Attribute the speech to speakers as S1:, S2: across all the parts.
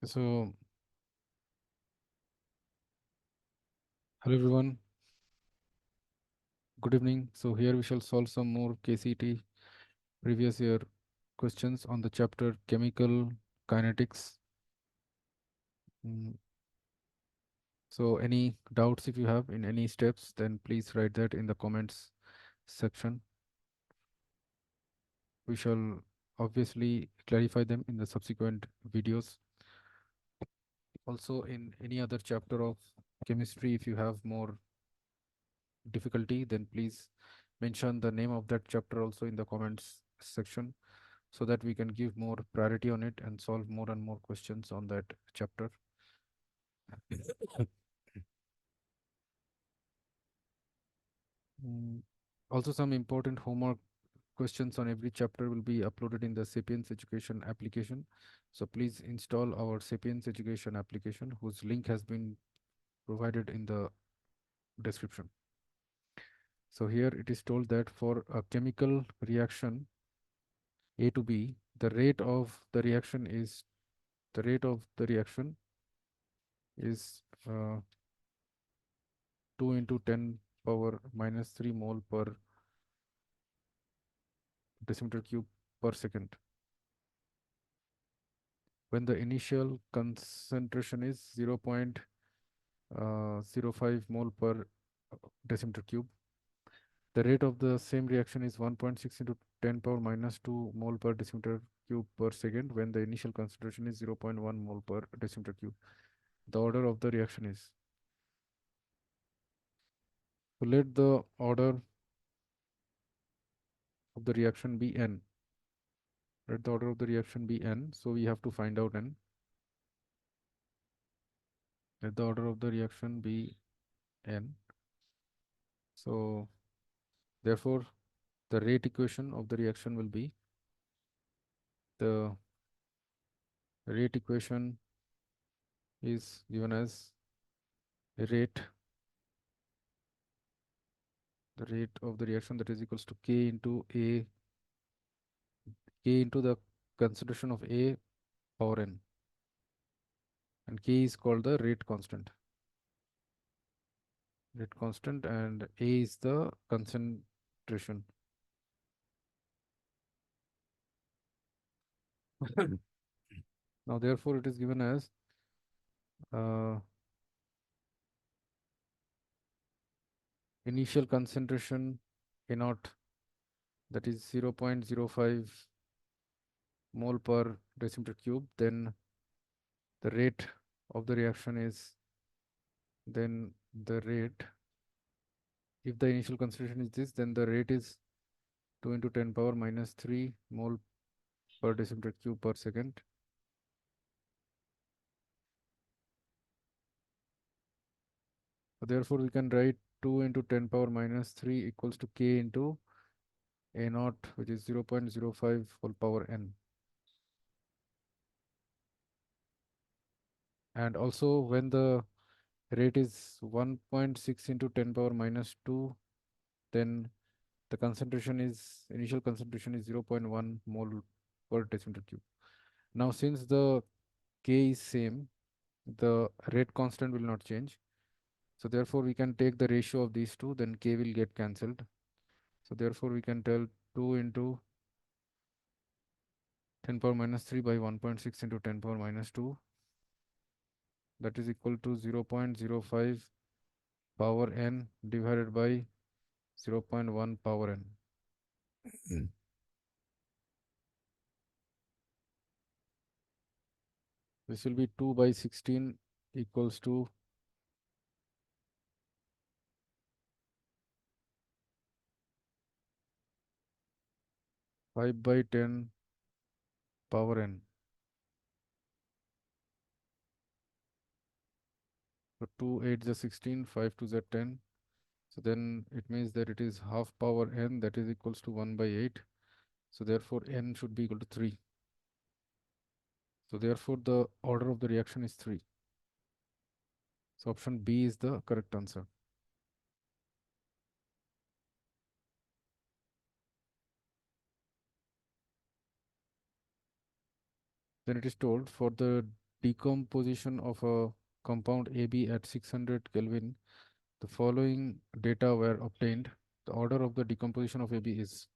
S1: So, hello everyone, good evening. So, here we shall solve some more KCET previous year questions on the chapter Chemical Kinetics. Mm, So, any doubts if you have in any steps, then please write that in the comments section. We shall obviously clarify them in the subsequent videos. Also, in any other chapter of chemistry, if you have more difficulty, then please mention the name of that chapter also in the comments section so that we can give more priority on it and solve more and more questions on that chapter. Mm, Also, some important homework questions on every chapter will be uploaded in the Sapience Education application. So please install our Sapience Education application, whose link has been provided in the description. So here it is told that for a chemical reaction A to B, the rate of the reaction is 2 into 10 power minus 3 mole per decimeter cube per second. When the initial concentration is 0.05 mole per decimeter cube, the rate of the same reaction is 1.6 into 10 power minus 2 mole per decimeter cube per second when the initial concentration is 0.1 mole per decimeter cube. The order of the reaction is. So let the order of the reaction be n. Let the order of the reaction be n. So we have to find out n. Let the order of the reaction be n. So therefore, the rate equation of the reaction will be the rate equation is given as rate the rate of the reaction that is equals to k into the concentration of A power n, and k is called the rate constant, and A is the concentration. Now therefore it is given as uh, initial concentration A naught, that is 0.05 mole per decimeter cube, then the rate of the reaction is, then the rate, if the initial concentration is this, then the rate is 2 into 10 power minus 3 mole per decimeter cube per second. So therefore we can write 2 into 10 power minus 3 equals to k into A naught, which is 0.05 whole power n. And also when the rate is 1.6 into 10 power minus 2, then the concentration is, initial concentration is 0.1 mole per decimeter cube. Now since the k is same, the rate constant will not change. So therefore we can take the ratio of these two, then k will get cancelled. So therefore we can tell 2 into 10 power minus 3 by 1.6 into 10 power minus 2, that is equal to 0.05 power n divided by 0.1 power n. This will be 2 by 16 equals to 5 by 10 power n. So 2 8 is 16, 5 2 is 10. So then it means that it is half power n, that is equals to 1 by 8. So therefore n should be equal to 3. So therefore the order of the reaction is 3. So option B is the correct answer. Then it is told for the decomposition of a compound AB at 600 Kelvin, the following data were obtained. The order of the decomposition of AB is.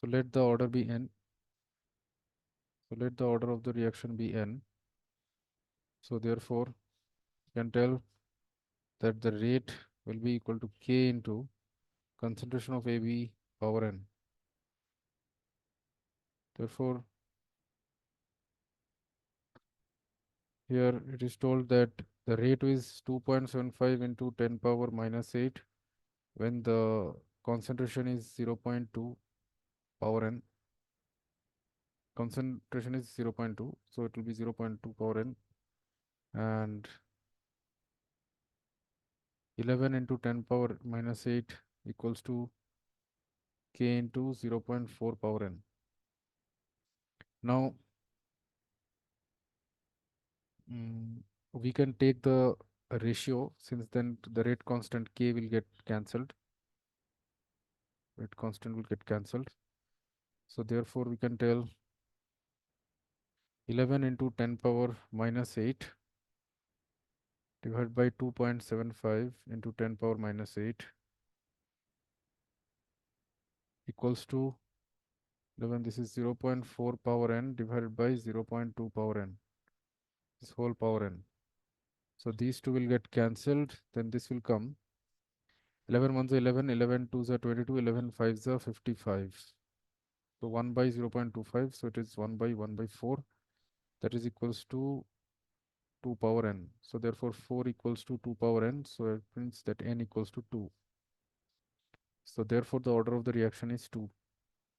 S1: So let the order be n. So let the order of the reaction be n. So therefore, you can tell that the rate will be equal to K into concentration of AB power n. Therefore, here it is told that the rate is 2.75 into 10 power minus 8 when the concentration is 0.2 power n. Concentration is 0.2, so it will be 0.2 power n, and 11 into 10 power minus 8 equals to K into 0.4 power n. Now, we can take the ratio, since then the rate constant K will get cancelled. Rate constant will get cancelled. So therefore, we can tell 11 into 10 power minus 8 divided by 2.75 into 10 power minus 8 equals to 11. This is 0.4 power n divided by 0.2 power n. This whole power n. So these two will get cancelled. Then this will come. 11 ones are 11, 11 twos are 22, 11 fives are 55. So 1 by 0.25. So it is 1 by 1 by 4. That is equals to 2 power n. So therefore 4 equals to 2 power n. So it means that n equals to 2. So therefore the order of the reaction is 2.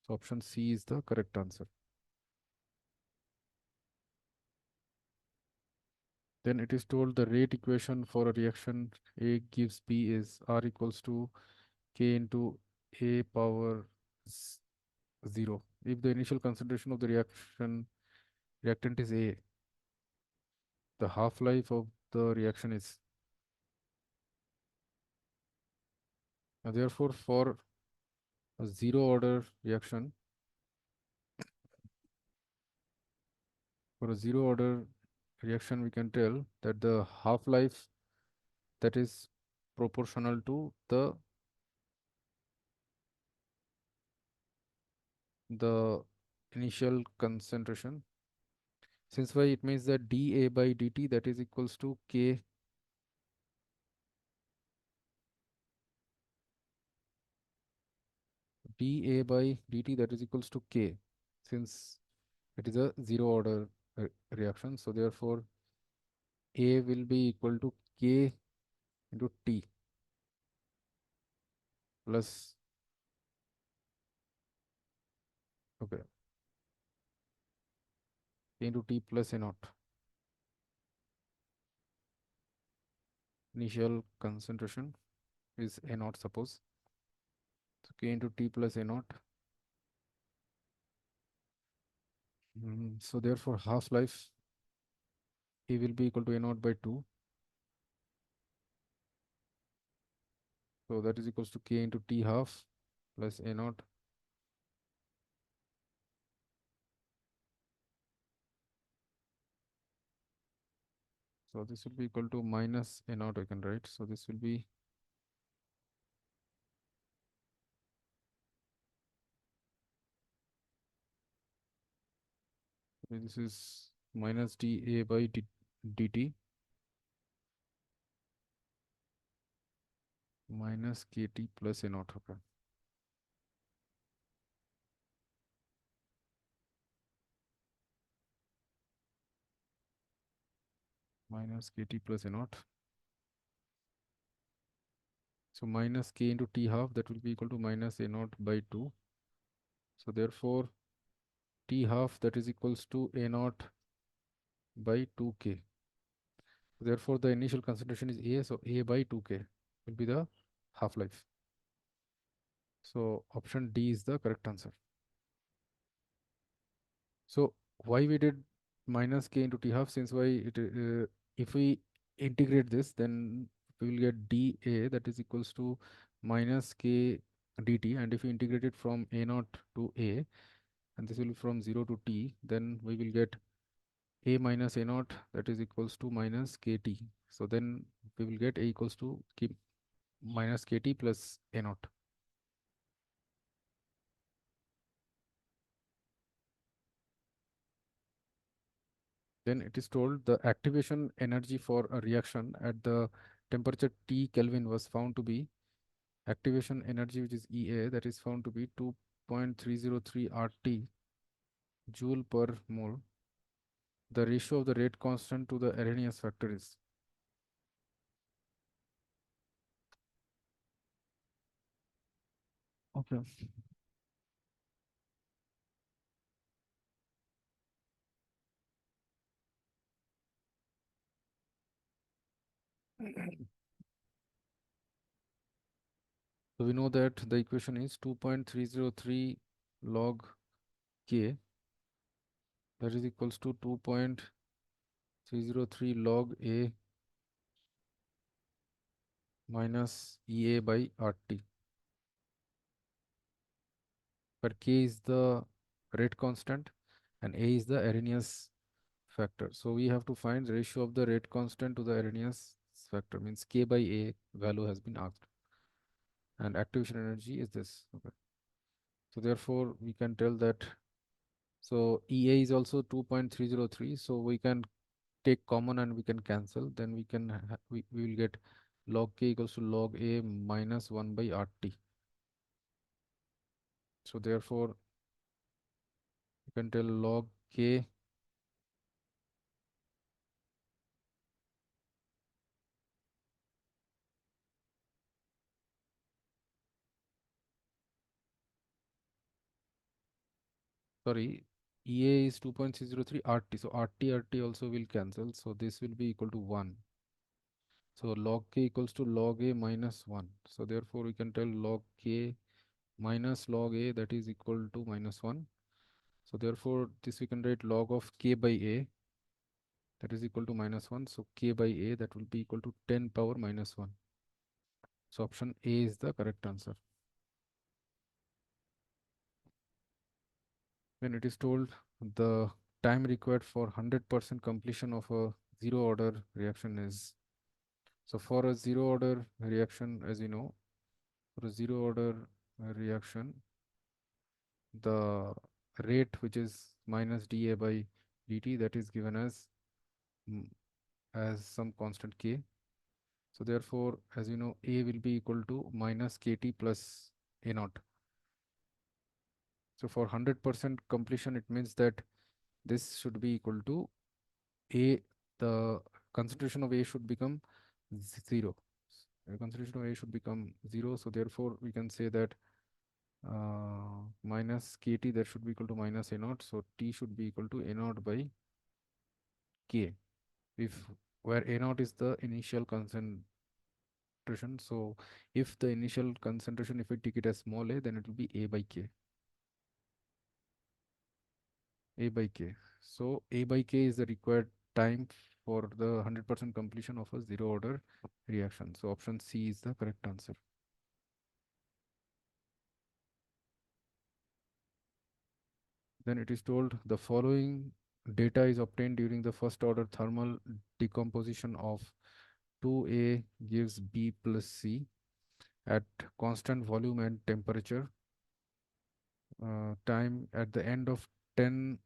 S1: So option C is the correct answer. Then it is told the rate equation for a reaction A gives B is R equals to K into A power 0. If the initial concentration of the reactant is A, the half-life of the reaction is. Therefore, for a zero order reaction, we can tell that the half-life that is proportional to the initial concentration. Since why, it means that dA by dt that is equals to K dA by dt that is equals to K, since it is a zero order reaction. So therefore A will be equal to K into T plus, okay, K into T plus A naught. Initial concentration is A naught, suppose. So K into T plus A naught. So therefore half-life A will be equal to A naught by 2. So that is equals to K into T half plus A naught. So this will be equal to minus A naught, I can write. So this will be this is minus dA by dt minus KT plus A naught. Okay. Minus KT plus A naught. So minus K into T half, that will be equal to minus A naught by 2. So therefore T half that is equals to A naught by 2K. Therefore the initial concentration is A, so A by 2K will be the half-life. So option D is the correct answer. So why we did minus K into T half, since why if we integrate this, then we will get dA that is equals to minus K dt, and if we integrate it from A naught to A, and this will be from 0 to t, then we will get a minus a naught, that is equals to minus kt. So then we will get a equals to minus kt plus a naught. Then it is told the activation energy for a reaction at the temperature T Kelvin was found to be activation energy, which is EA, that is found to be 2.303 RT joule per mole. The ratio of the rate constant to the Arrhenius factor is. Okay. So we know that the equation is 2.303 log K, that is equals to 2.303 log A minus EA by RT, where K is the rate constant and A is the Arrhenius factor. So we have to find the ratio of the rate constant to the Arrhenius factor, means K by A value has been asked, and activation energy is this. Okay. So therefore we can tell that, so EA is also 2.303, so we can take common and we can cancel, then we can we will get log K equals to log A minus 1 by RT. So therefore you can tell log K sorry, EA is 2.603 RT, so RT also will cancel, so this will be equal to 1. So log K equals to log A minus 1. So therefore we can tell log K minus log A, that is equal to minus 1. So therefore this we can write log of K by A, that is equal to minus 1. So K by A, that will be equal to 10 power minus 1. So option A is the correct answer. When it is told the time required for 100% completion of a zero order reaction is, so for a zero order reaction, as you know, for a zero order reaction, the rate, which is minus dA by dt, that is given mm, as some constant k. So therefore, as you know, A will be equal to minus kt plus a naught. So for 100% completion, it means that this should be equal to A, the concentration of A should become 0. The concentration of A should become 0. So therefore, we can say that minus kt, that should be equal to minus a naught. So T should be equal to a naught by k, if where a naught is the initial concentration. So if the initial concentration, if we take it as small a, then it will be a by k. A by k. So a by k is the required time for the 100% completion of a zero order reaction. So option C is the correct answer. Then it is told the following data is obtained during the first order thermal decomposition of 2A gives B plus C at constant volume and temperature. Time at the end of 10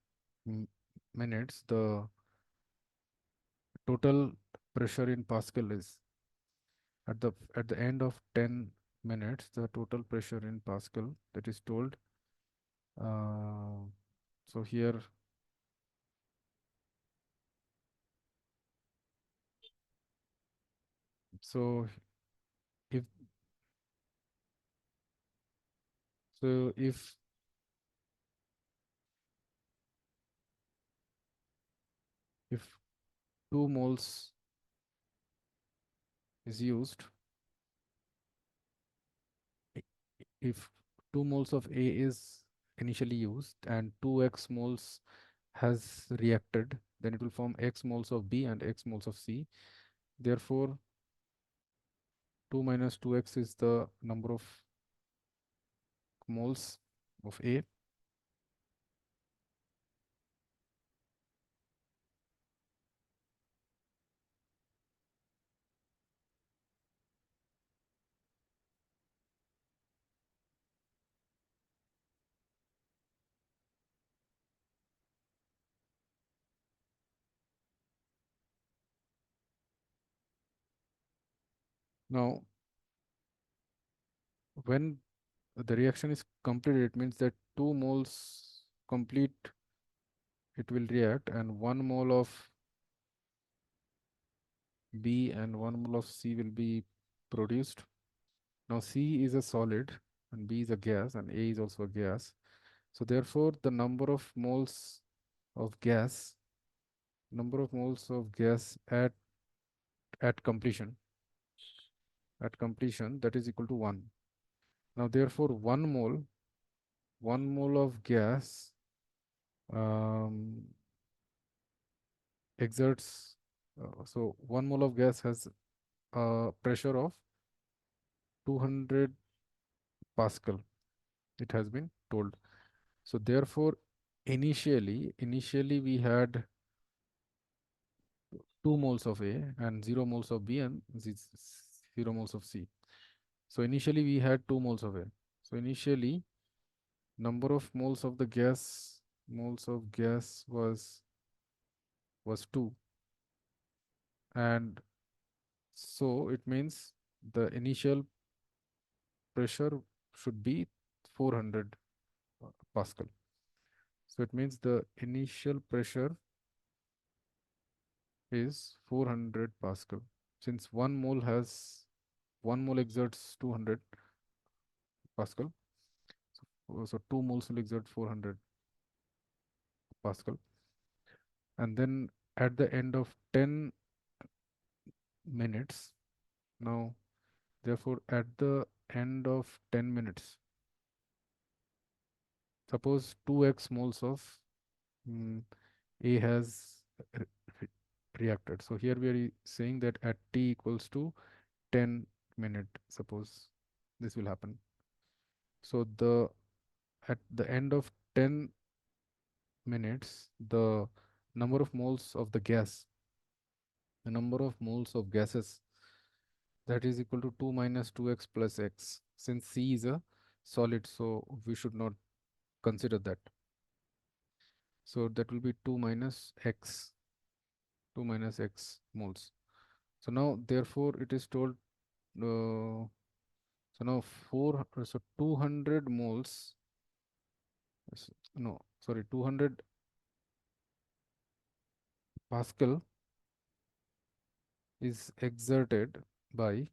S1: minutes, the total pressure in Pascal is, at the end of 10 minutes, the total pressure in Pascal, that is told. So here, so if if if 2 moles is used, i- if 2 moles of A is initially used and 2x moles has reacted, then it will form x moles of B and x moles of C. Therefore, 2 minus 2x is the number of moles of A, Now, when the reaction is completed, it means that 2 moles complete it will react, and 1 mole of B and 1 mole of C will be produced. Now C is a solid and B is a gas and A is also a gas. So therefore the of gas, number of moles of gas at completion, that is equal to 1. Now therefore 1 mole of gas um, exerts, so 1 mole of gas has a pressure of 200 Pascal, it has been told. So therefore, initially we had 2 moles of A and 0 moles of B and 0 moles of C. So initially we had 2 moles of A. So initially number of moles of gas was 2, and so it means the initial pressure should be 400 Pascal. So it means the initial pressure is 400 Pascal. Since 1 mole exerts 200 Pascal, so 2 moles will exert 400 Pascal. And then at the end of 10 minutes, now therefore at the end of 10 minutes, suppose 2x moles of mm, A has re- re- reacted. So here we are saying that at t equals to 10 minute, suppose this will happen. So at the end of 10 minutes, the number of moles of gases, that is equal to 2 minus 2x plus x. Since C is a solid, so we should not consider that. So that will be 2 minus x moles. So now, therefore, it is told, so now 200 moles, no, sorry, 200 Pascal is exerted by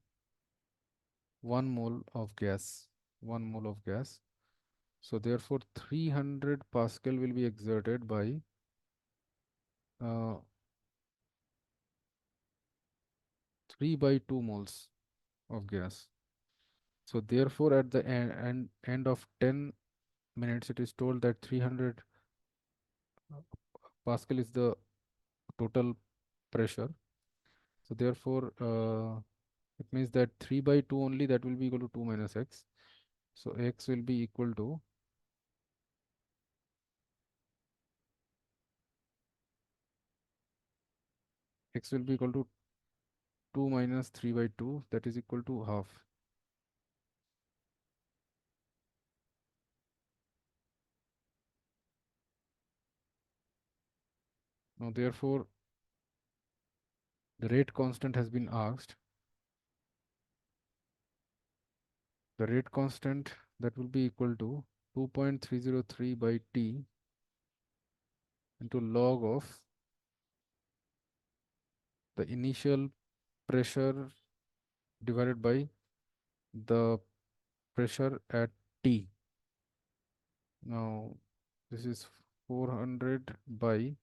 S1: 1 mole of gas, 1 mole of gas. So therefore 300 Pascal will be exerted by uh, 3 by 2 moles of gas. So therefore at the end of 10 minutes, it is told that 300 Pascal is the total pressure. So therefore it means that 3 by 2 only, that will be equal to 2 minus x. So x will be equal to, x will be equal to 2 minus 3 by 2, that is equal to half. Now therefore the rate constant has been asked. The rate constant, that will be equal to 2.303 by t into log of the initial pressure divided by the pressure at T. Now, this is 400 by,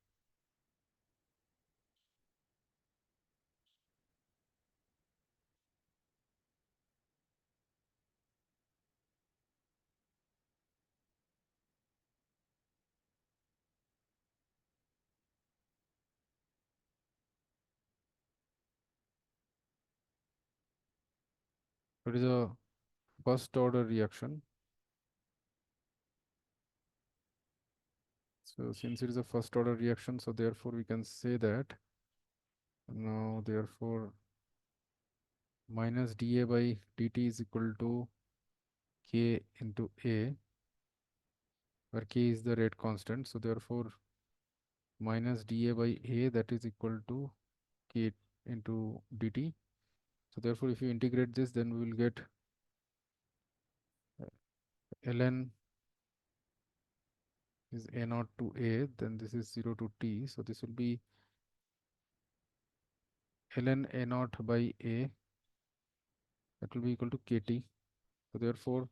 S1: it is a first order reaction. So since it is a first order reaction, so therefore we can say that now therefore minus dA by dt is equal to K into A, where K is the rate constant. So therefore minus dA by A, that is equal to K into dt. So therefore, if you integrate this, then we will get ln is a naught to a, then this is 0 to t. So this will be ln a naught by a, that will be equal to kt. So therefore,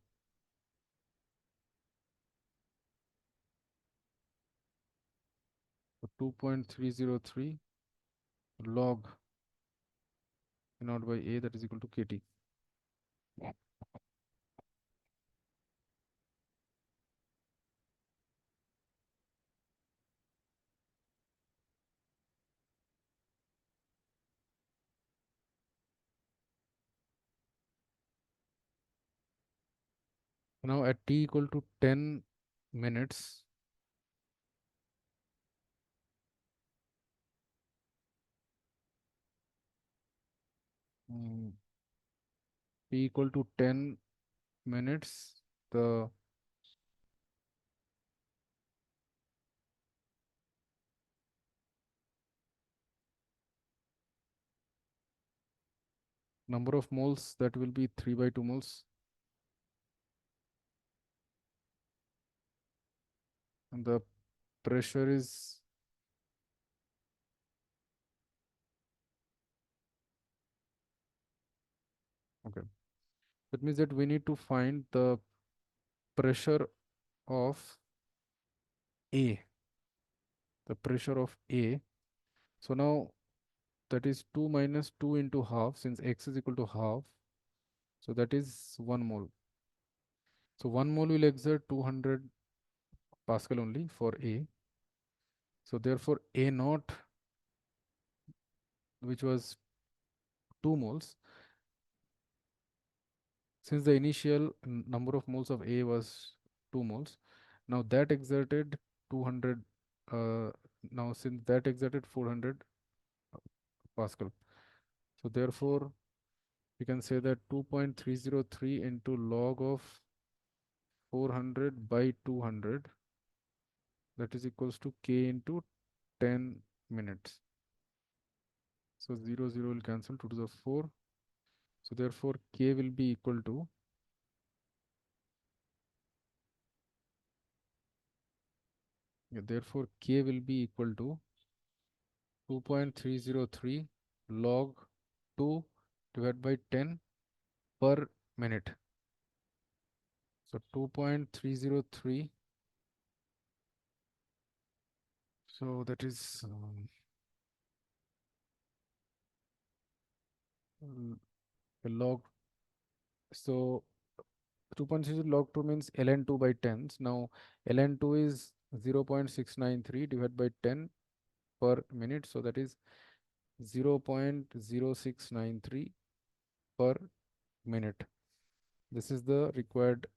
S1: 2.303 log a naught by a, that is equal to kt. Now at t equal to 10 minutes, mm, t equal to 10 minutes, the number of moles, that will be 3 by 2 moles, and the pressure is okay. That means that we need to find the pressure of A, the pressure of A. So now that is 2 minus 2 into half, since x is equal to half. So that is 1 mole. So 1 mole will exert 200 Pascal only for A. So therefore A naught, which was 2 moles, since the initial number of moles of A was 2 moles, now that exerted 200, now since that exerted 400 Pascal. So therefore, we can say that 2.303 into log of 400 by 200, that is equals to k into 10 minutes. So 0, 0 will cancel, 2 to the 4. So therefore, k will be equal to, therefore k will be equal to 2.303 log 2 divided by 10 per minute. So 2.303. So that is log. So 2.30 log 2 means ln2 by 10s. Now ln2 is 0.693 divided by 10 per minute. So that is 0.0693 per minute. This is the required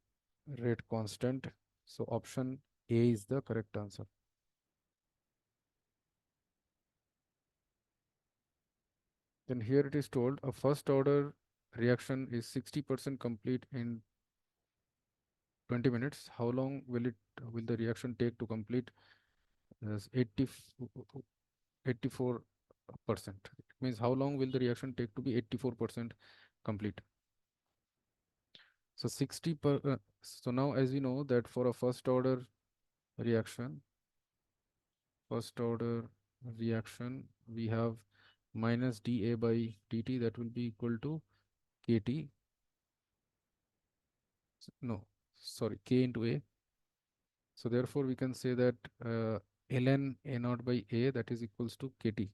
S1: rate constant. So option A is the correct answer. Then here it is told a first order reaction is 60% complete in 20 minutes. How long will the reaction take to complete? As 84%. It means how long will the reaction take to be 84% complete? So 60 per. So now, as we know that for a first order reaction, we have minus dA by dt, that will be equal to kt. No, sorry, k into a. So therefore, we can say that ln a naught by a, that is equals to kt.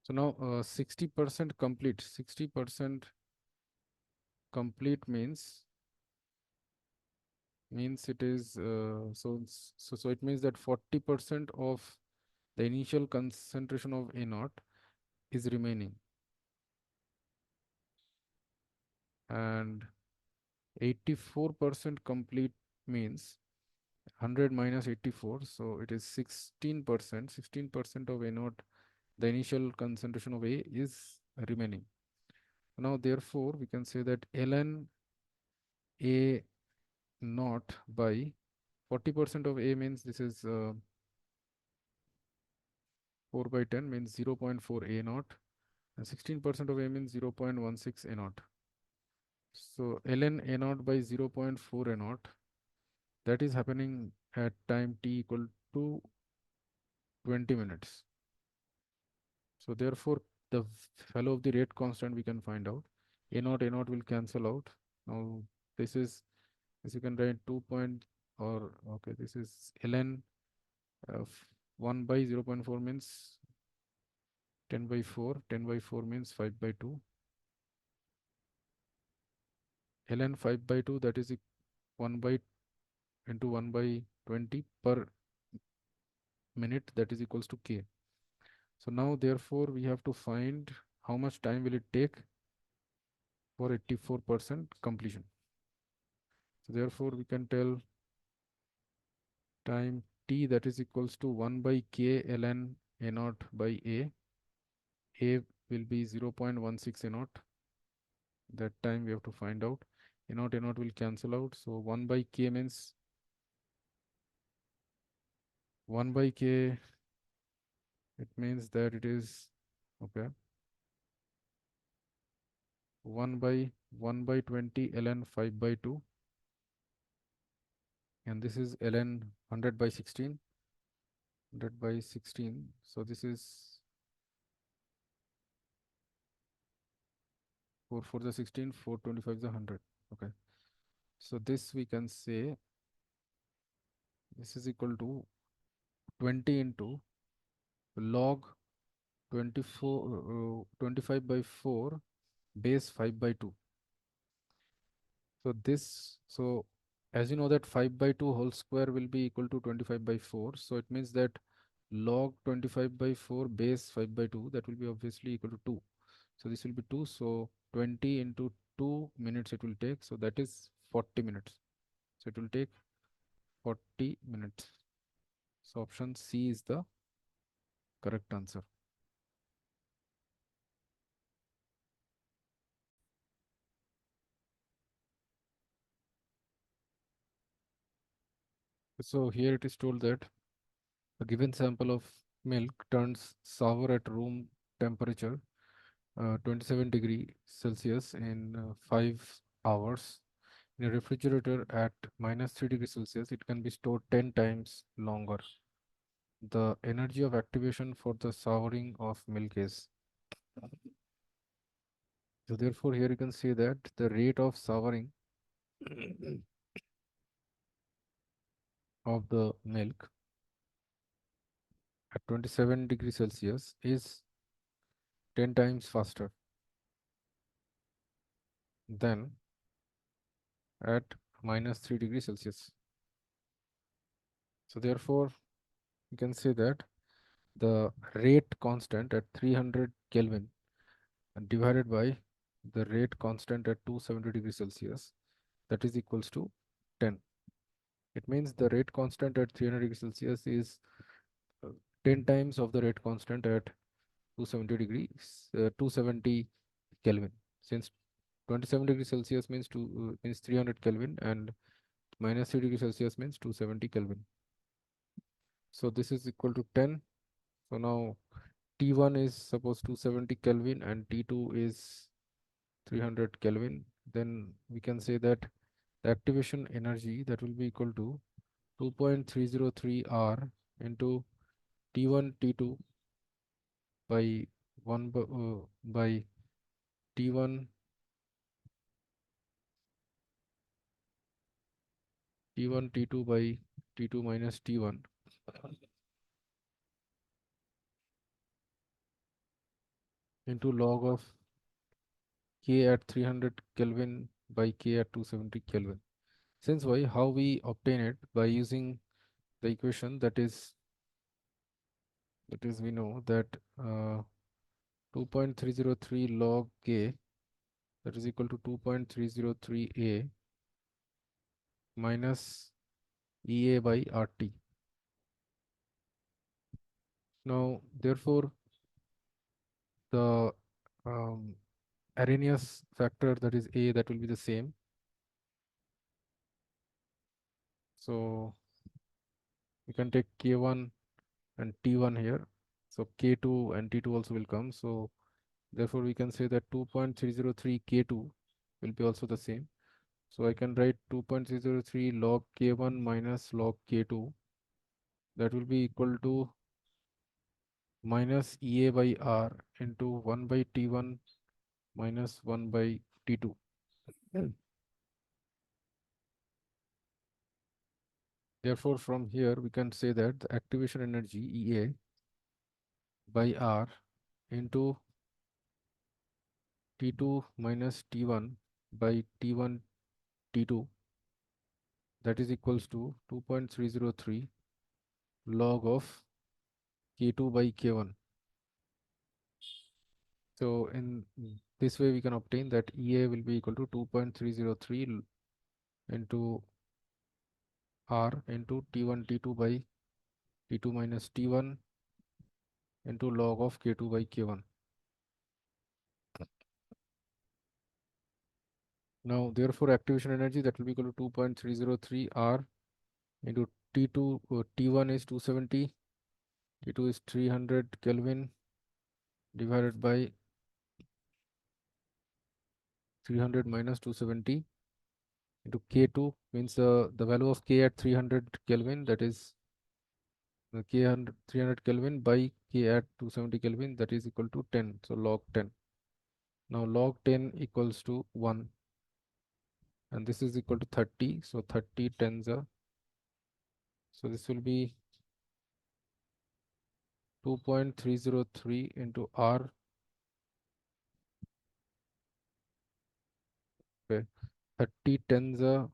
S1: So now 60% complete. 60% complete means it is so it means that 40% of the initial concentration of A naught is remaining, and 84% complete means 100 minus 84, so it is 16%. 16% of A naught, the initial concentration of A, is remaining. Now therefore we can say that ln A naught by 40% of A means this is 4 by 10 means 0.4 A naught, and 16% of A means 0.16 A naught. So ln A naught by 0.4 A naught, that is happening at time t equal to 20 minutes. So therefore, the value of the rate constant we can find out. A naught will cancel out. Now this is, as you can write 2 point, or okay, this is ln of 1 by 0.4 means 10 by 4. 10 by 4 means 5 by 2. Ln 5 by 2, that is 1 by into 1 by 20 per minute, that is equals to k. So now therefore we have to find how much time will it take for 84% completion. So therefore we can tell time t, that is equals to 1 by k ln a naught by a. A will be 0.16 a naught. That time we have to find out. A naught will cancel out. So 1 by k means 1 by k, it means that it is, okay, 1 by 20 ln 5 by 2, and this is ln 100 by 16. 100 by 16, so this is 4 for the 16, 425 the 100. Okay, so this we can say this is equal to 20 into log 25 by 4 base 5 by 2. So this, so as you know that 5 by 2 whole square will be equal to 25 by 4. So it means that log 25 by 4 base 5 by 2, that will be obviously equal to 2. So this will be 2. So 20 into 2 minutes it will take. So that is 40 minutes. So it will take 40 minutes. So option C is the correct answer. So here it is told that a given sample of milk turns sour at room temperature 27 degrees Celsius in 5 hours. In a refrigerator at minus 3 degrees Celsius, it can be stored 10 times longer. The energy of activation for the souring of milk is. So therefore, here you can see that the rate of souring of the milk at 27 degrees Celsius is 10 times faster than at minus 3 degrees Celsius. So therefore, you can say that the rate constant at 300 Kelvin divided by the rate constant at 270 degrees Celsius, that is equals to 10. It means the rate constant at 300 degrees Celsius is 10 times of the rate constant at 270 Kelvin. Since 27 degrees Celsius means 300 Kelvin, and minus 3 degrees Celsius means 270 Kelvin. So this is equal to 10. So now T1 is suppose 270 Kelvin and T2 is 300 Kelvin. Then we can say that the activation energy, that will be equal to 2.303 R into T1 T2 by 1 by T1 T2 by T2 minus T1 into log of K at 300 Kelvin by K at 270 Kelvin. Since why, how we obtain it? By using the equation that is we know that 2.303 log K, that is equal to 2.303 A minus EA by RT. Now, therefore, the Arrhenius factor, that is A, that will be the same. So We can take K1 and T1 here. So K2 and T2 also will come. So therefore we can say that 2.303 K2 will be also the same. So I can write 2.303 log K1 minus log K2. That will be equal to minus EA by R into 1 by T1 minus 1 by T2. Hmm. Therefore, from here we can say that the activation energy EA by R into T2 minus T1 by T1 T2, that is equals to 2.303 log of K2 by K1. So in this way we can obtain that EA will be equal to 2.303 into R into T1 T2 by T2 minus T1 into log of K2 by K1. Now therefore activation energy, that will be equal to 2.303 R into T2, T1 is 270, T2 is 300 Kelvin divided by 300 minus 270 into K2, means the value of K at 300 Kelvin, that is K 300 Kelvin by K at 270 Kelvin, that is equal to 10. So log 10. Now log 10 equals to 1 and this is equal to 30. So 30 tens are, so this will be 2.303 into R. Okay. 30 tens are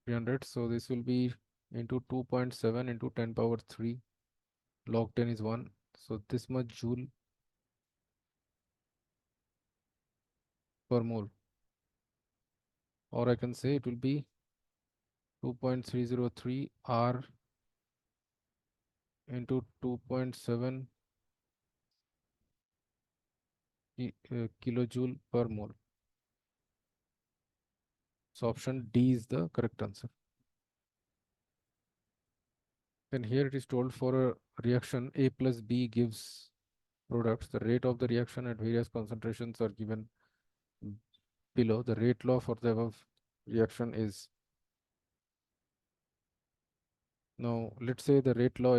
S1: 300. So this will be into 2.7 into 10 power 3. Log 10 is 1. So this much joule per mole. Or I can say it will be 2.303 R into 2.7 kilojoule per mole. So option D is the correct answer. Then here it is told for a reaction A plus B gives products. The rate of the reaction at various concentrations are given below. The rate law for the above reaction is, now let's say the rate law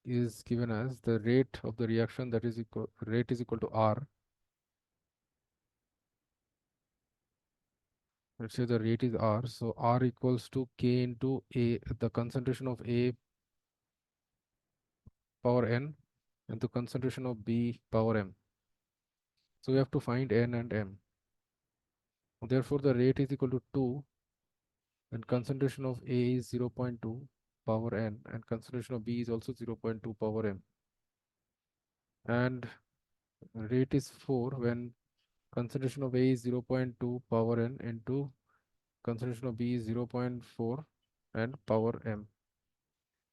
S1: is, given as the rate of the reaction, that is equal, rate is equal to R. Let's say the rate is R. So R equals to K into A, the concentration of A power N and the concentration of B power M. So we have to find N and M. Therefore, the rate is equal to 2 and concentration of A is 0.2 power N and concentration of B is also 0.2 power M. And rate is 4 when concentration of A is 0.2 power N into concentration of B is 0.4 and power M.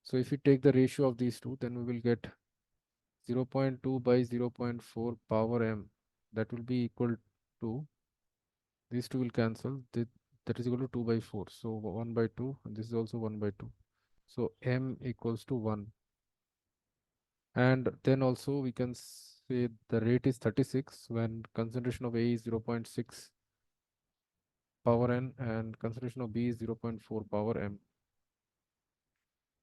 S1: So if we take the ratio of these two, then we will get 0.2 by 0.4 power M. That will be equal to, these two will cancel, that is equal to 2 by 4. So 1 by 2 and this is also 1 by 2. So M equals to 1. And then also we can say the rate is 36 when concentration of A is 0.6 power N and concentration of B is 0.4 power M.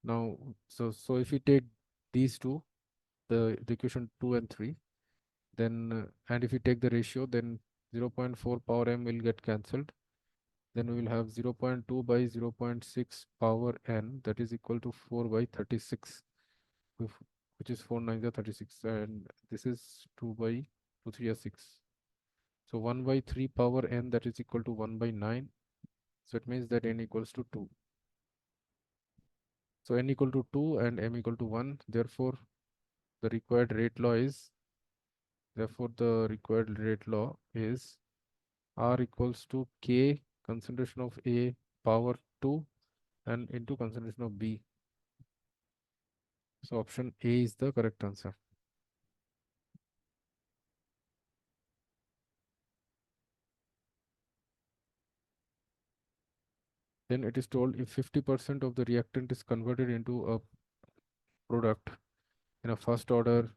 S1: Now, so if we take these two, the equation 2 and 3, then and if we take the ratio, then 0.4 power M will get cancelled. Then we will have 0.2 by 0.6 power N, that is equal to 4 by 36, which is 4 9 are 36, and this is 2 by 2 3 are 6. So 1 by 3 power N, that is equal to 1 by 9. So it means that N equals to 2. So N equal to 2 and M equal to 1. Therefore, the required rate law is, R equals to K concentration of A power 2 and into concentration of B. So option A is the correct answer. Then it is told if 50% of the reactant is converted into a product in a first order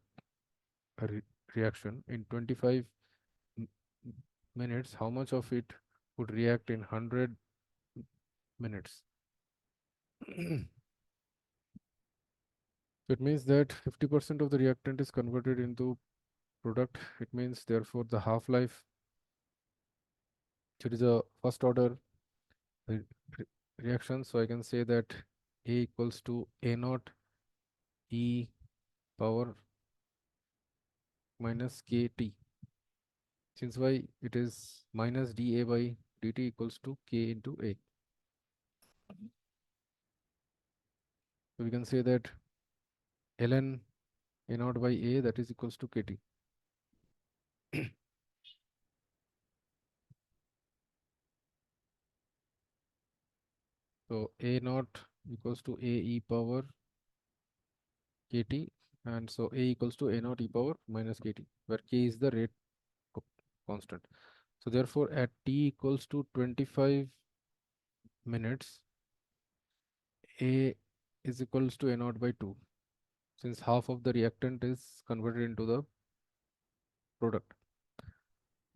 S1: re reaction in 25 m- minutes, how much of it would react in 100 minutes? So it means that 50% of the reactant is converted into product. It means therefore the half-life, it is a first order re re reaction. So I can say that A equals to A naught E power minus KT. Since why it is minus dA by dt equals to K into A. So we can say that ln A naught by A, that is equals to KT. So A naught equals to A e power KT, and so A equals to A naught e power minus KT, where K is the rate constant. So therefore at T equals to 25 minutes, A is equals to A naught by 2, since half of the reactant is converted into the product.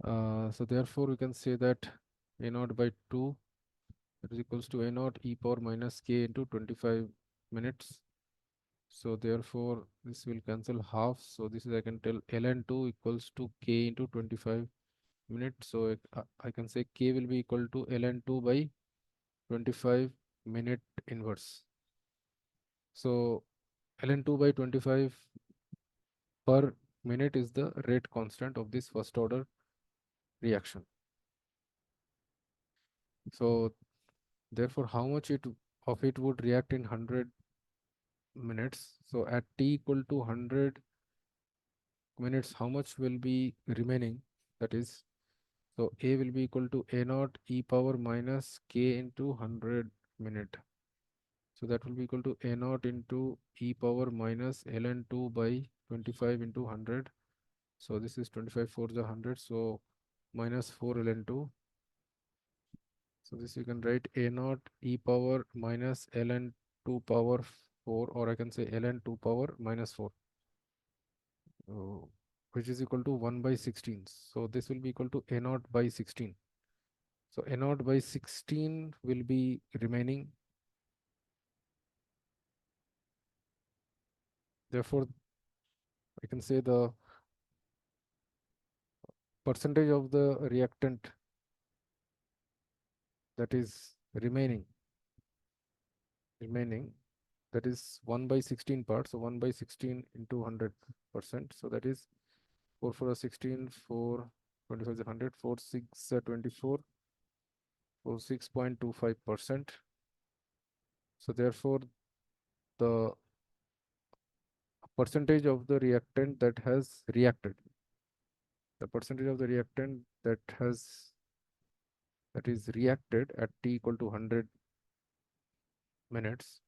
S1: So therefore we can say that A naught by 2 is equals to A naught e power minus K into 25 minutes. So therefore this will cancel half. So this is, I can tell, ln2 equals to K into 25 minutes. So I can say K will be equal to ln2 by 25 minute inverse. So ln2 by 25 per minute is the rate constant of this first order reaction. So therefore how much of it would react in 100 minutes? So at t equal to 100 minutes, how much will be remaining? That is, so A will be equal to A naught e power minus K into 100 minute. So that will be equal to A naught into e power minus ln2 by 25 into 100. So this is 25 for the 100. So minus 4 ln2. So this you can write A naught e power minus ln2 power 4, or I can say ln2 power minus 4, which is equal to 1 by 16. So this will be equal to A naught by 16. So A naught by 16 will be remaining. Therefore, I can say the percentage of the reactant that is remaining, that is 1 by 16 parts. So 1 by 16 into 100%. So that is 4 for a 16, 4, 25 is 100, 4, 6, 24, so 6.25%. So therefore, the percentage of the reactant that has reacted, the percentage of the reactant that is reacted at t equal to 100 minutes,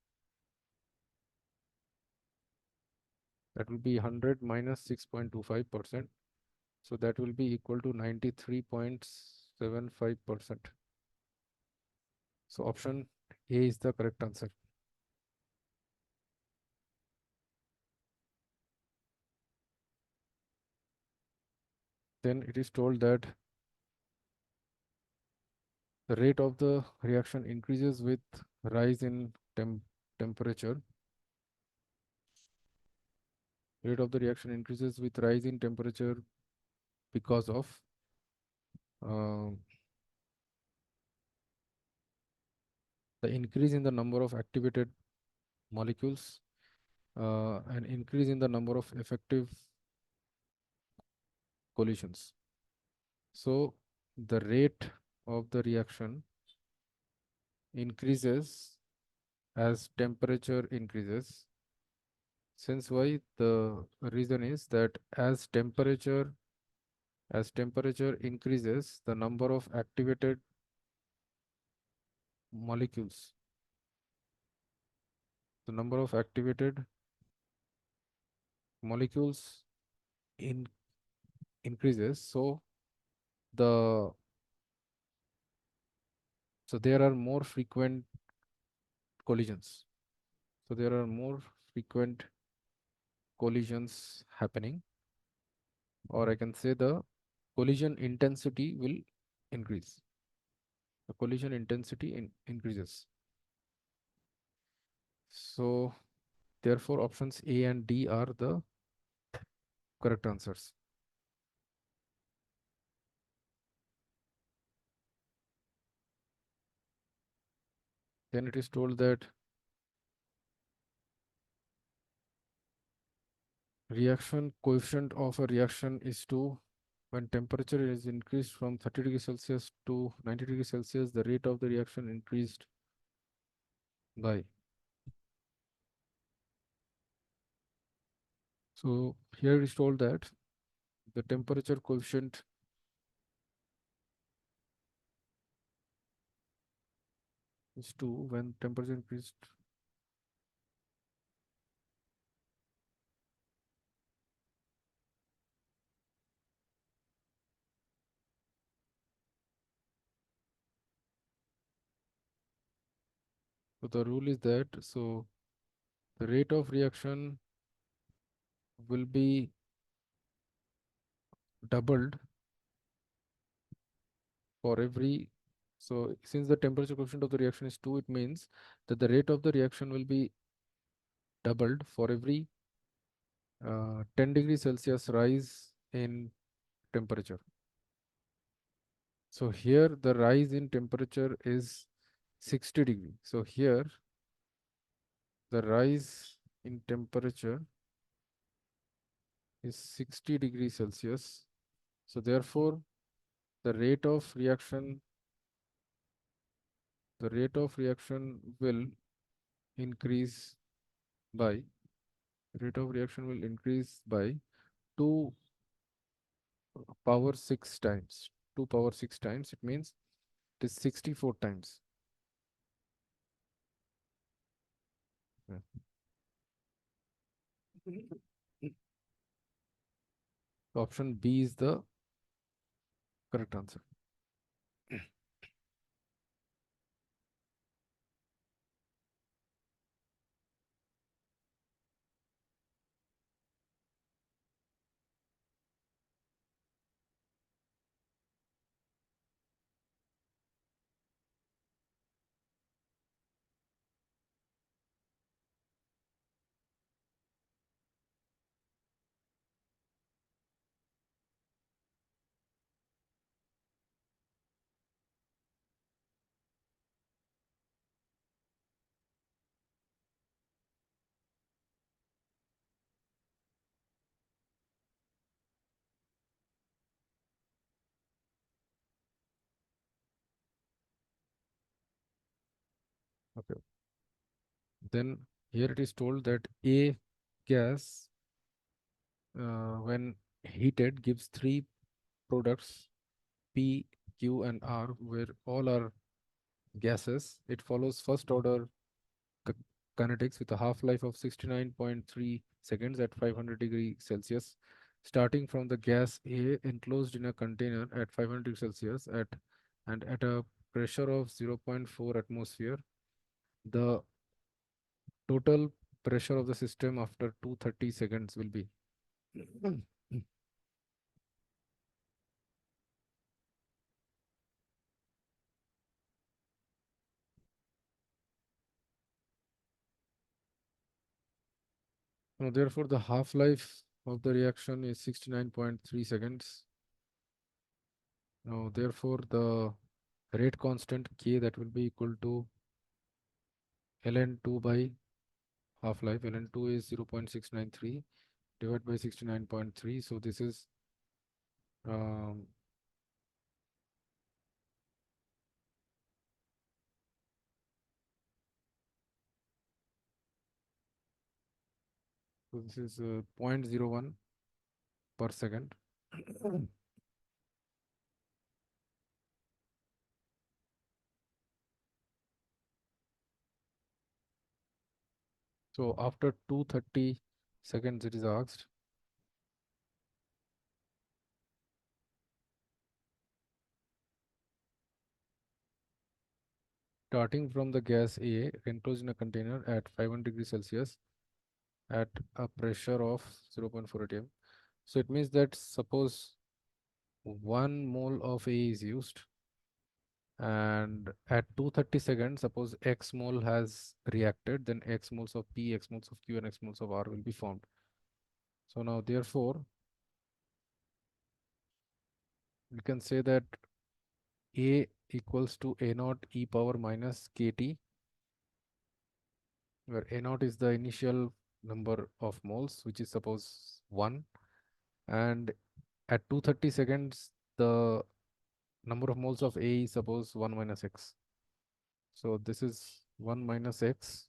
S1: that will be 100 minus 6.25%. So that will be equal to 93.75%. So option A is the correct answer. Then it is told that the rate of the reaction increases with rise in temperature. Rate of the reaction increases with rise in temperature because of uh, the increase in the number of activated molecules, and increase in the number of effective collisions. So the rate of the reaction increases as temperature increases. Since why? The reason is that as temperature increases, the number of activated molecules, the number of activated molecules in increases. So the So there are more frequent collisions. So there are more frequent collisions happening, or I can say the collision intensity will increase. The collision intensity increases. So therefore options A and D are the correct answers. Then it is told that reaction coefficient of a reaction is 2 when temperature is increased from 30 degrees Celsius to 90 degrees Celsius, the rate of the reaction increased by. So here it is told that the temperature coefficient is 2 when temperature increased. So the rule is that the rate of reaction will be doubled for every. So since the temperature coefficient of the reaction is 2, it means that the rate of the reaction will be doubled for every 10 degrees Celsius rise in temperature. So here the rise in temperature is 60 degree. So here the rise in temperature is 60 degrees Celsius. So therefore the rate of reaction will increase by rate of reaction will increase by 2 power 6 times. 2 power 6 times, it means it is 64 times. Yeah. Option B is the correct answer. Okay. Then here it is told that A gas, when heated, gives three products P, Q, and R, where all are gases. It follows first order kinetics with a half-life of 69.3 seconds at 500 degree Celsius, starting from the gas A enclosed in a container at 500 degrees Celsius and at a pressure of 0.4 atmosphere. The total pressure of the system after 230 seconds will be. Now, therefore, the half-life of the reaction is 69.3 seconds. Now, therefore, the rate constant K, that will be equal to ln2 by half-life. ln2 is 0.693 divided by 69.3. So this is um, so this is 0.01 per second. So after 230 seconds, it is asked. starting from the gas A enclosed in a container at 500 degrees Celsius at a pressure of 0.4 atm. So it means that suppose 1 mole of A is used, and at 230 seconds, suppose X mole has reacted, then X moles of P, X moles of Q, and X moles of R will be formed. So now therefore, we can say that A equals to A naught e power minus KT, where A naught is the initial number of moles, which is suppose 1, and at 230 seconds, the number of moles of A is suppose 1 minus X. So this is 1 minus X,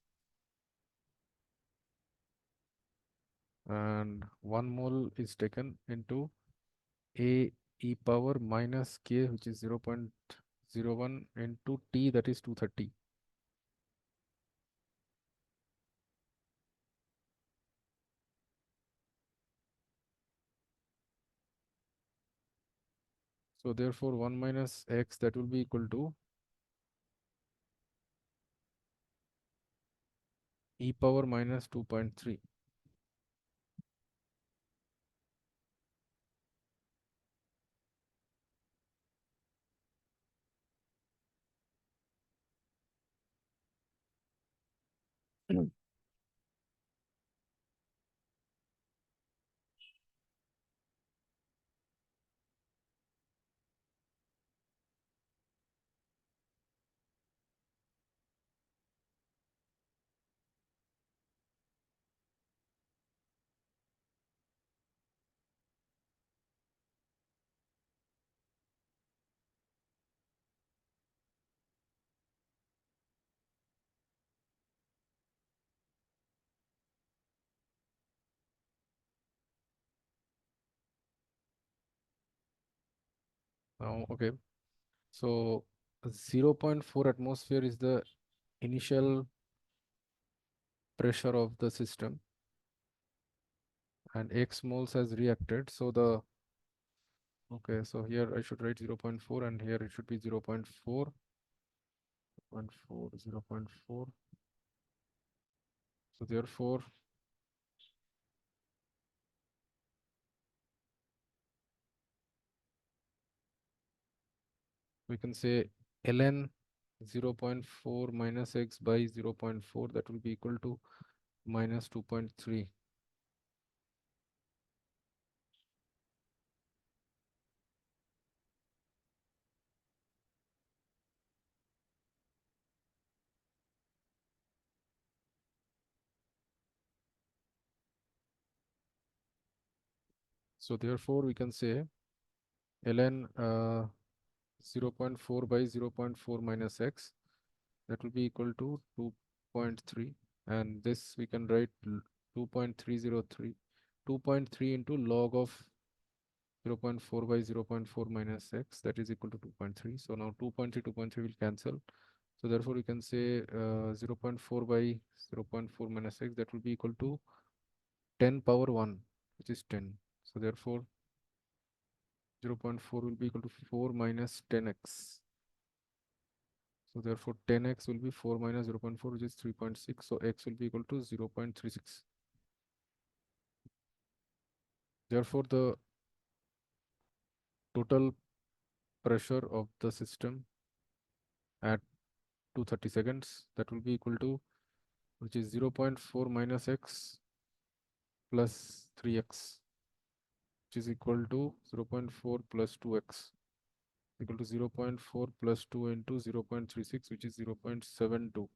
S1: and 1 mole is taken into A e power minus K, which is 0.01 into T, that is 230. So therefore 1 minus X, that will be equal to e power minus 2.3. Now, okay. So 0.4 atmosphere is the initial pressure of the system, and X moles has reacted. So the, okay, so here I should write 0.4, and here it should be 0.4, 0.4, 0.4. So therefore, we can say ln 0.4 minus X by 0.4, that will be equal to minus 2.3. So therefore, we can say ln 0.4 by 0.4 minus X, that will be equal to 2.3, and this we can write 2.303, 2.3 into log of 0.4 by 0.4 minus X, that is equal to 2.3. So now 2.3, 2.3 will cancel. So therefore, we can say 0.4 by 0.4 minus X, that will be equal to 10 power 1, which is 10. So therefore, 0.4 will be equal to 4 minus 10x. So therefore 10x will be 4 minus 0.4, which is 3.6. So x will be equal to 0.36. Therefore the total pressure of the system at 230 seconds, that will be equal to, which is 0.4 minus x plus 3x, which is equal to 0.4 plus 2x, equal to 0.4 plus 2 into 0.36, which is 0.72.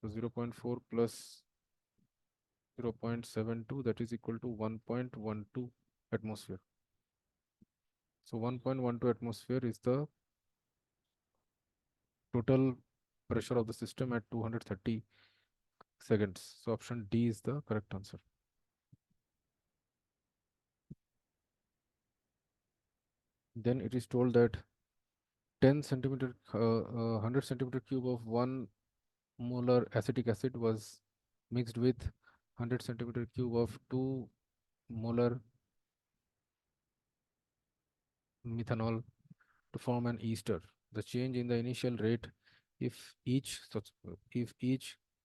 S1: So 0.4 plus 0.72, that is equal to 1.12 atmosphere. So 1.12 atmosphere is the total pressure of the system at 230 seconds. So option D is the correct answer. Then it is told that 10 centimeter, 100 centimeter cube of 1 molar acetic acid was mixed with 100 centimeter cube of 2 molar methanol to form an ester. The change in the initial rate if each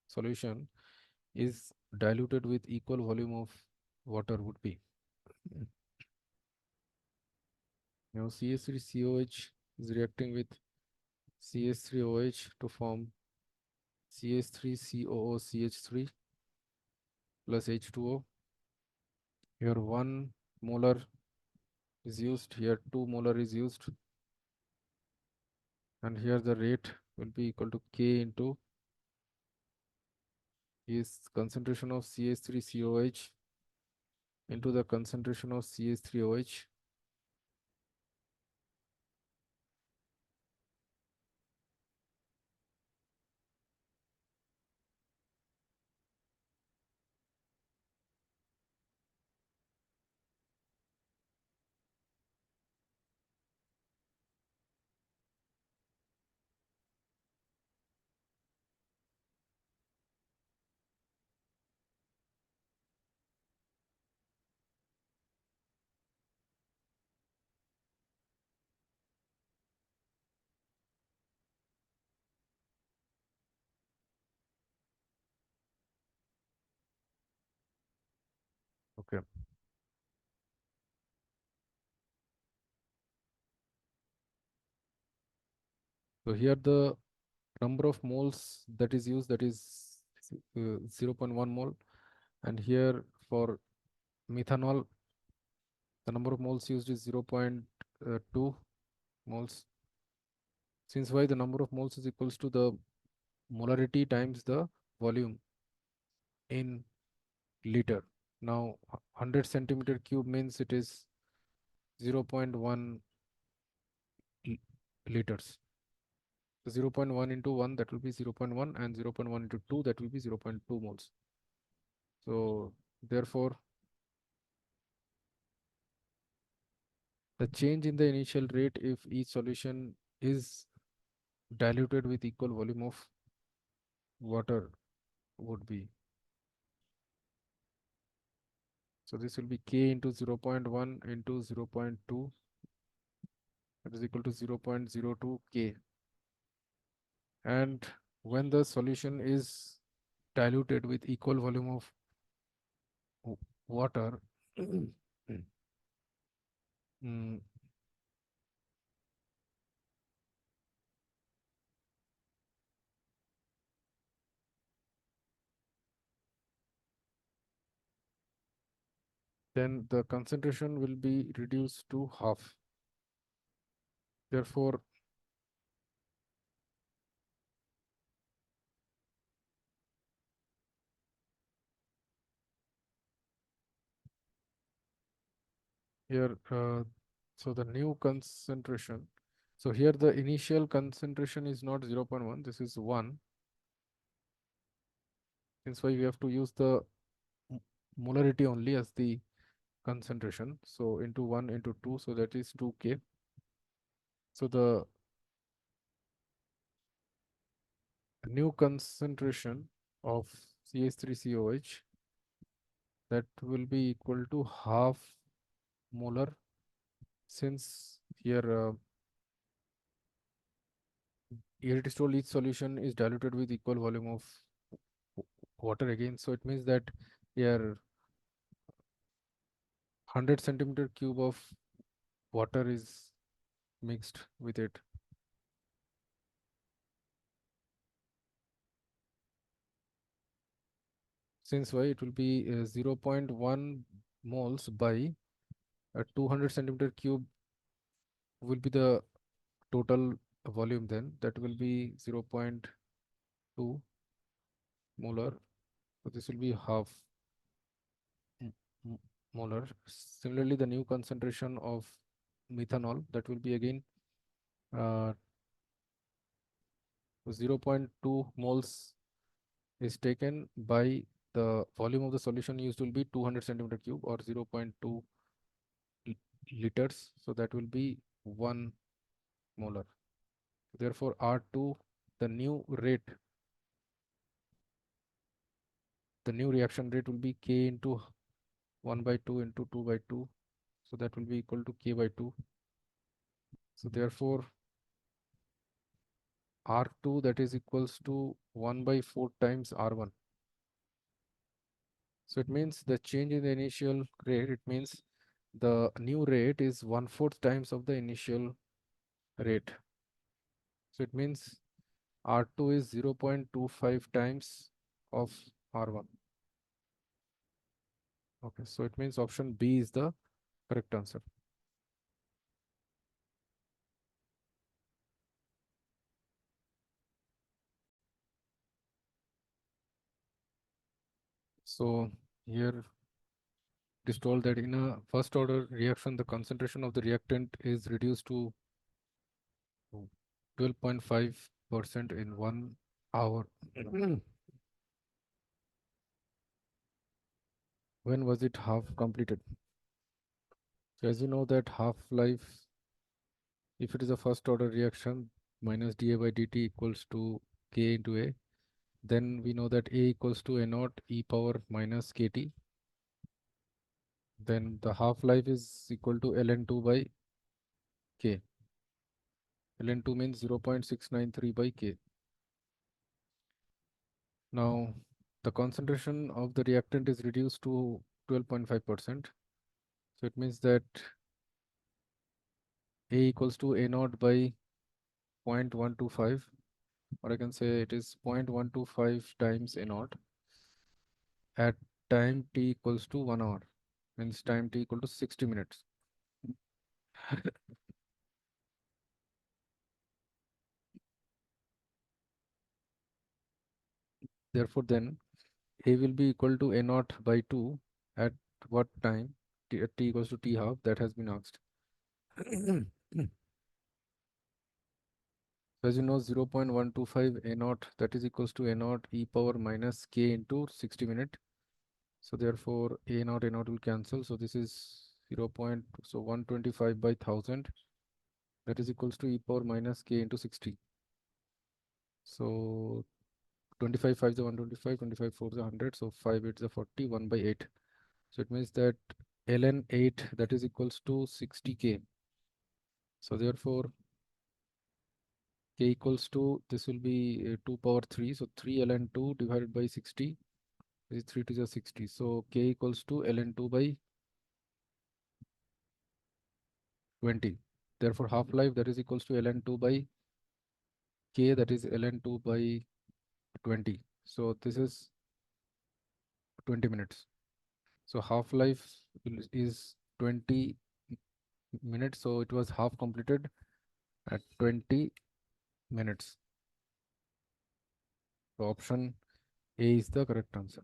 S1: solution is diluted with equal volume of water would be. Now CH3COH is reacting with CH3OH to form CH3COOCH3 plus H2O. Here 1 molar is used, here 2 molar is used, and here the rate will be equal to K into is concentration of CH3COH into the concentration of CH3OH. Okay. So here the number of moles that is used, that is 0.1 mole, and here for methanol the number of moles used is 0.2 moles. Since why the number of moles is equals to the molarity times the volume in liter. Now 100 centimeter cube means it is 0.1 liters. So 0.1 into 1, that will be 0.1, and 0.1 into 2, that will be 0.2 moles. So therefore the change in the initial rate if each solution is diluted with equal volume of water would be, so this will be K into 0.1 into 0.2, that is equal to 0.02 K. And when the solution is diluted with equal volume of water, mm, then the concentration will be reduced to half. Therefore, here, so the new concentration, so here the initial concentration is not 0.1, this is 1. That's why we have to use the molarity only as the concentration. So into 1 into 2, so that is 2K. So the new concentration of CH3COH, that will be equal to half molar, since here it is told each solution is diluted with equal volume of water again. So it means that here 100 centimeter cube of water is mixed with it. Since why it will be 0.1 moles by 200 centimeter cube will be the total volume, then that will be 0.2 molar. So this will be half molar. Similarly, the new concentration of methanol, that will be again 0.2 moles is taken by the volume of the solution used will be 200 centimeter cube or 0.2 liters. So that will be 1 molar. Therefore, R2, the new rate, the new reaction rate will be K into 1 by 2 into 2 by 2. So that will be equal to K by 2. So therefore, R2 that is equals to 1 by 4 times R1. So it means the change in the initial rate, it means the new rate is 1/4 times of the initial rate. So it means R2 is 0.25 times of R1. Okay, so it means option B is the correct answer. So here it is told that in a first order reaction, the concentration of the reactant is reduced to 12.5% in 1 hour. When was it half completed? So as you know that half-life, if it is a first order reaction, minus dA by dt equals to K into A, then we know that A equals to A naught e power minus KT. Then the half-life is equal to ln2 by K. ln2 means 0.693 by K. Now the concentration of the reactant is reduced to 12.5%. So it means that A equals to A naught by 0.125, or I can say it is 0.125 times A naught at time t equals to 1 hour, means time t equal to 60 minutes. Therefore, then A will be equal to A naught by 2 at what time? At t equals to t half, that has been asked. So as you know, 0.125 A naught, that is equals to A naught e power minus K into 60 minute. So therefore, A naught will cancel. So this is 0. So 125 by 1000, that is equals to e power minus K into 60. So 25 5 is 125, 25 4 is 100, so 5 8 is 40, 1 by 8. So it means that ln 8 that is equals to 60k. So therefore k equals to, this will be 2 power 3, so 3 ln 2 divided by 60 is 3 to the 60. So k equals to ln 2 by 20. Therefore half-life that is equals to ln 2 by k, that is ln 2 by 20. So this is 20 minutes. So half-life is 20 minutes, so it was half completed at 20 minutes. So option A is the correct answer.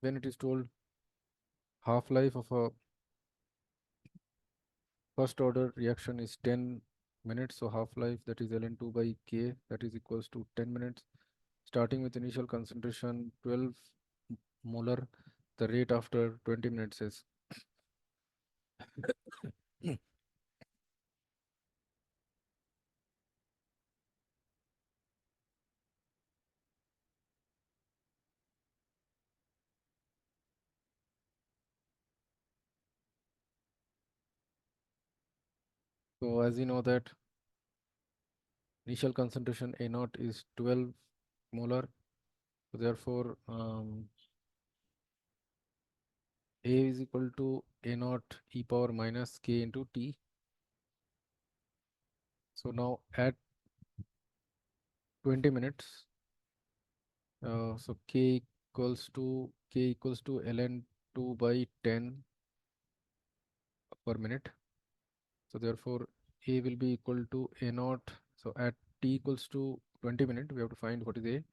S1: When it is told half-life of a first order reaction is 10 minutes, so half-life that is ln2 by k, that is equals to 10 minutes. Starting with initial concentration 12 molar, the rate after 20 minutes is so as you know that initial concentration A naught is 12 molar, so therefore A is equal to A naught e power minus K into T. So now at 20 minutes, so K equals to ln 2 by 10 per minute. So therefore A will be equal to A naught. So at t equals to 20 minutes, we have to find what is A.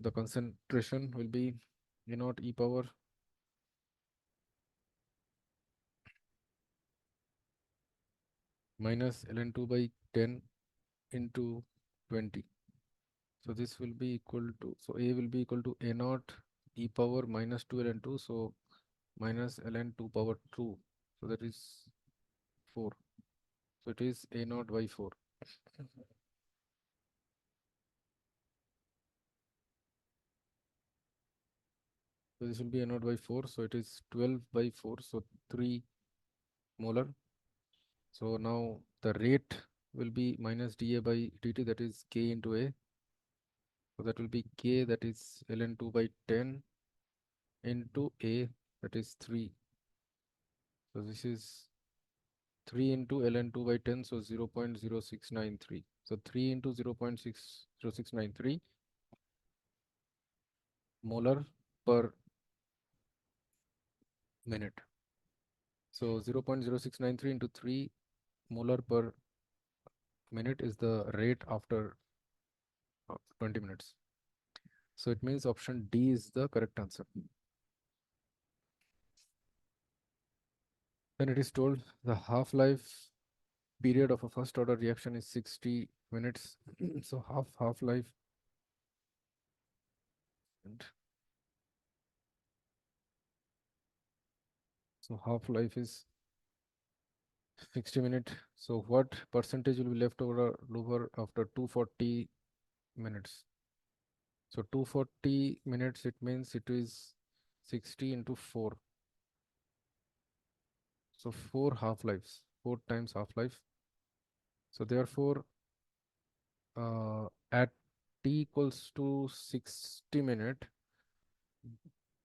S1: The concentration will be A naught e power minus ln 2 by 10 into 20. So this will be equal to, so A will be equal to A naught e power minus 2 ln 2, so minus ln 2 power 2. So that is 4. So it is A naught by 4. So this will be a naught by 4. So it is 12 by 4. So 3 molar. So now the rate will be minus dA by dt, that is K into A. So that will be K, that is ln2 by 10 into A, that is 3. So this is 3 into ln2 by 10, so 0.0693. So 3 into 0.60693 molar per minute. So 0.0693 into 3 molar per minute is the rate after 20 minutes. So it means option D is the correct answer. Then it is told the half-life period of a first order reaction is 60 minutes. So half-life and so half-life is 60 minutes. So what percentage will be left over after 240 minutes? So 240 minutes, it means it is 60 into 4. So 4 half-lives, 4 times half-life. So therefore, at t equals to 60 minute,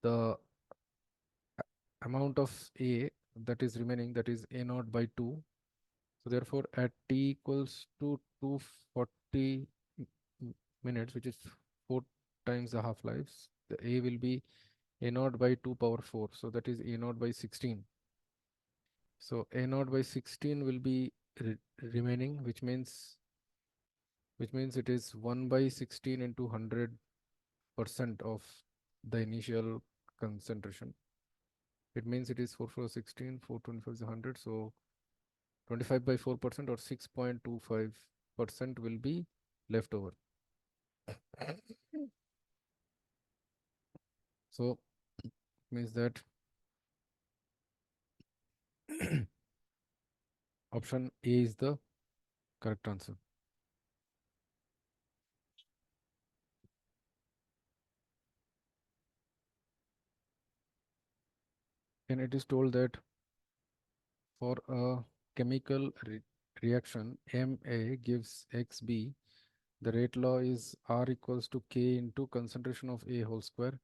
S1: the amount of A that is remaining, that is A naught by 2. So therefore, at t equals to 240 minutes, which is 4 times the half-lives, the A will be A naught by 2 power 4. So that is A naught by 16. So A naught by 16 will be remaining, which means it is 1 by 16 into 100% of the initial concentration. It means it is 4 4 16, 425 is 100. So 25 by 4% or 6.25% will be left over. So means that option A is the correct answer. And it is told that for a chemical reaction Ma gives Xb, the rate law is R equals to K into concentration of A whole square.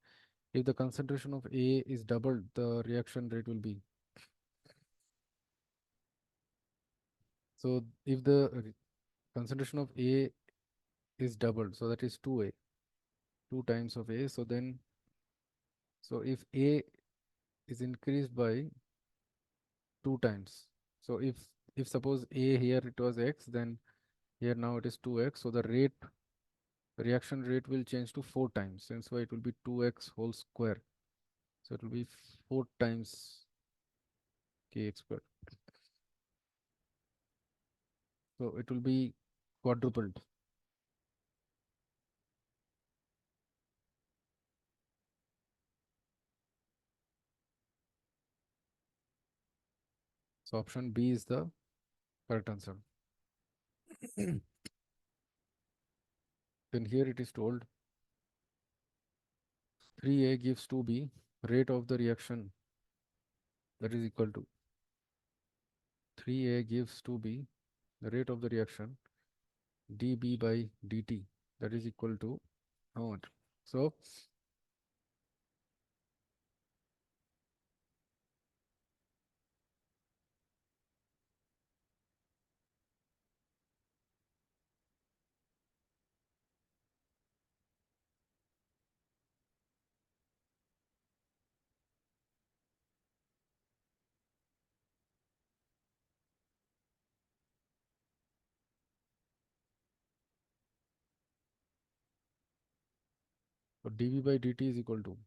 S1: If the concentration of A is doubled, the reaction rate will be. So if the concentration of A is doubled, so that is 2A, 2 times of A. So then, so if A is increased by 2 times, so if suppose A here it was X, then here now it is 2X. So the reaction rate will change to 4 times. Since why it will be 2X whole square. So it will be 4 times Kx squared. So it will be quadrupled. So option B is the correct answer. Then here it is told 3A gives 2B, rate of the reaction that is equal to 3A gives 2B, the rate of the reaction dB by dt, that is equal to how much? So dV by dt is equal to,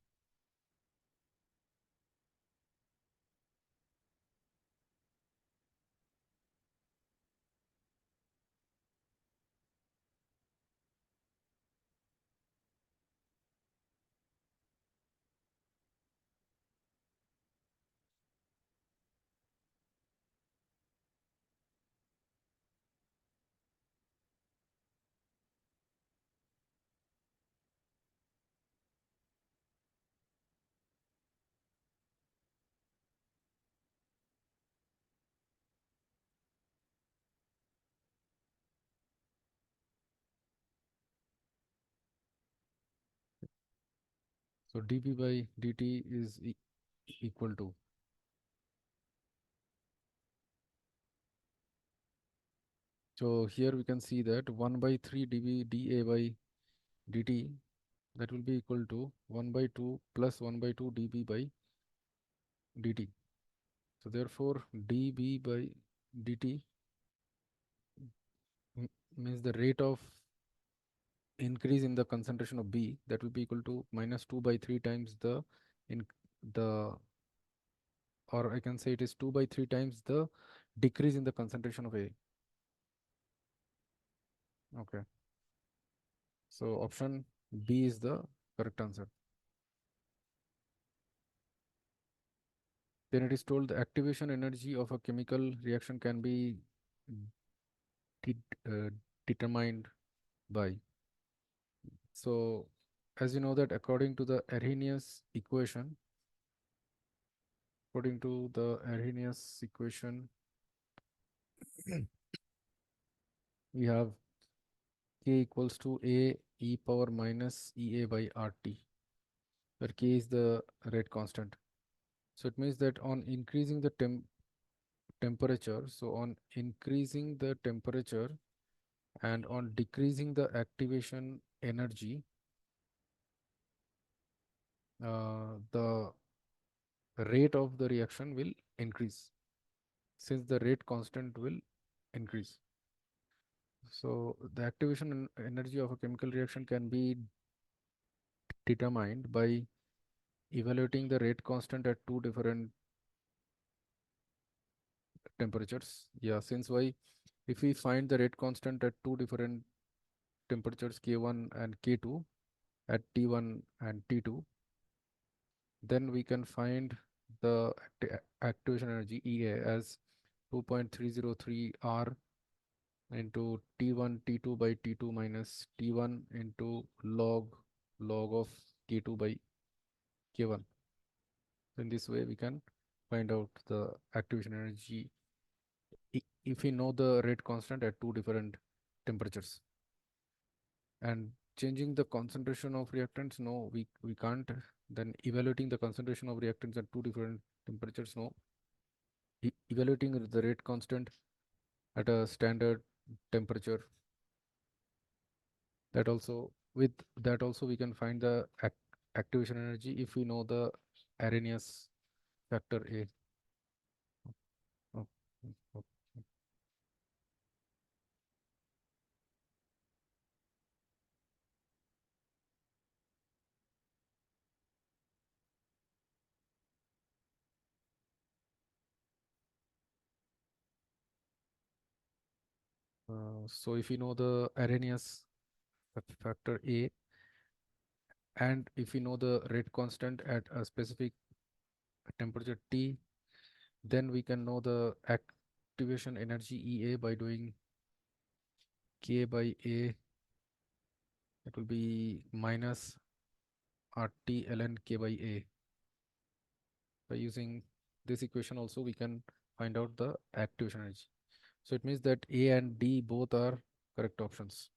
S1: So dB by dt is equal to, so here we can see that 1 by 3 dB dA by dt, that will be equal to 1 by 2 plus 1 by 2 dB by dt. So therefore dB by dt means the rate of increase in the concentration of B, that will be equal to minus 2 by 3 times in the, or I can say it is 2 by 3 times the decrease in the concentration of A. Okay. So option B is the correct answer. Then it is told the activation energy of a chemical reaction can be de determined by. So as you know that according to the Arrhenius equation, we have K equals to A e power minus EA by RT, where K is the rate constant. So it means that on increasing the temperature, so on increasing the temperature and on decreasing the activation energy, the rate of the reaction will increase, since the rate constant will increase. So the activation energy of a chemical reaction can be determined by evaluating the rate constant at two different temperatures. Yeah, since why, if we find the rate constant at two different temperatures K1 and K2 at T1 and T2, then we can find the activation energy EA as 2.303 R into T1 T2 by T2 minus T1 into log of K2 by K1. In this way we can find out the activation energy if we know the rate constant at two different temperatures. And changing the concentration of reactants, no, we can't. Then evaluating the concentration of reactants at two different temperatures, no. Evaluating the rate constant at a standard temperature, that also, with that also we can find the activation energy if we know the Arrhenius factor A. Oh, oh, so if we know the Arrhenius factor A, and if we know the rate constant at a specific temperature T, then we can know the activation energy EA by doing K by A, it will be minus RT ln K by A. By using this equation also we can find out the activation energy. So it means that A and D both are correct options.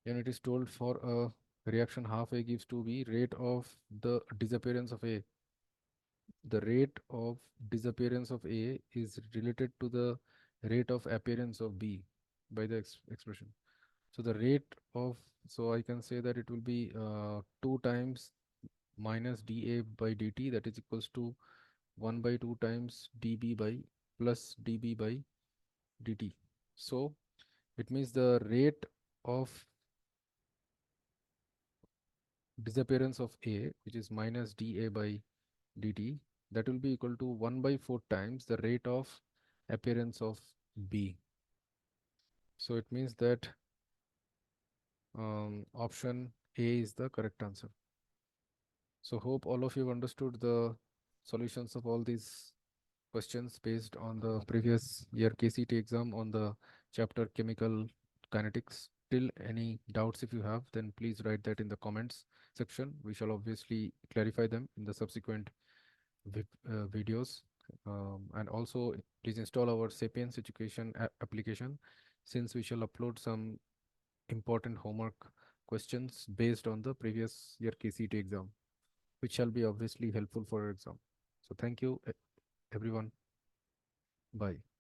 S1: And it is told for a reaction half A gives to B, rate of the disappearance of A. The rate of disappearance of A is related to the rate of appearance of B by the expression. So the rate of, so I can say that it will be 2 times minus dA by dt, that is equals to 1 by 2 times dB by plus dB by dt. So it means the rate of disappearance of A, which is minus dA by dt, that will be equal to 1 by 4 times the rate of appearance of B. So it means that option A is the correct answer. So hope all of you have understood the solutions of all these questions based on the previous year KCET exam on the chapter chemical kinetics. Till any doubts if you have, then please write that in the comments section. We shall obviously clarify them in the subsequent videos. And also please install our Sapience education application, since we shall upload some important homework questions based on the previous year KCET exam, which shall be obviously helpful for your exam. So thank you, everyone. Bye.